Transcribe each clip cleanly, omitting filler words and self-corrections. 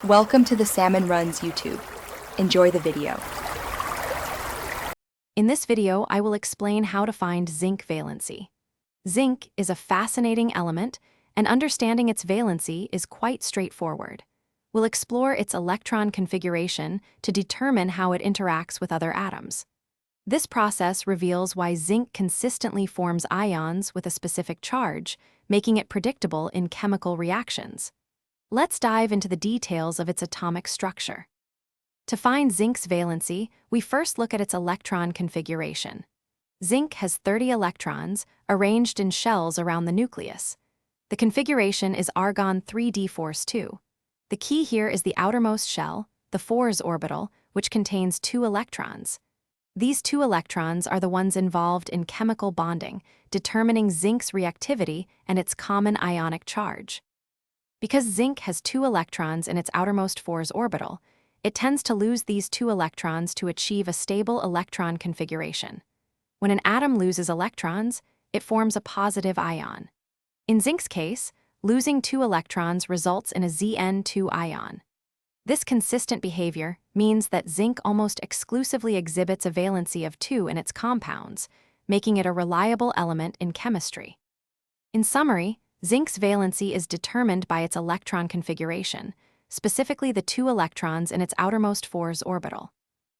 Welcome to the Salmon Runs YouTube. Enjoy the video. In this video, I will explain how to find zinc valency. Zinc is a fascinating element, and understanding its valency is quite straightforward. We'll explore its electron configuration to determine how it interacts with other atoms. This process reveals why zinc consistently forms ions with a specific charge, making it predictable in chemical reactions. Let's dive into the details of its atomic structure. To find zinc's valency, we first look at its electron configuration. Zinc has 30 electrons arranged in shells around the nucleus. The configuration is argon 3d force 2. The key here is the outermost shell, the 4s orbital, which contains 2 electrons. These 2 electrons are the ones involved in chemical bonding, determining zinc's reactivity and its common ionic charge. Because zinc has 2 electrons in its outermost 4s orbital, it tends to lose these 2 electrons to achieve a stable electron configuration. When an atom loses electrons, it forms a positive ion. In zinc's case, losing 2 electrons results in a Zn2 ion. This consistent behavior means that zinc almost exclusively exhibits a valency of 2 in its compounds, making it a reliable element in chemistry. In summary, zinc's valency is determined by its electron configuration, specifically the 2 electrons in its outermost 4s orbital.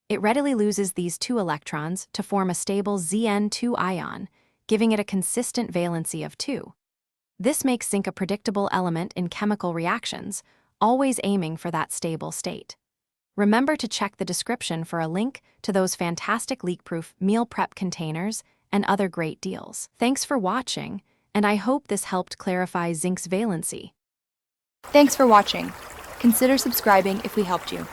It readily loses these 2 electrons to form a stable Zn2 ion, giving it a consistent valency of 2. This makes zinc a predictable element in chemical reactions, always aiming for that stable state. Remember to check the description for a link to those fantastic leak-proof meal prep containers and other great deals. Thanks for watching, and I hope this helped clarify zinc's valency. Thanks for watching. Consider subscribing if we helped you.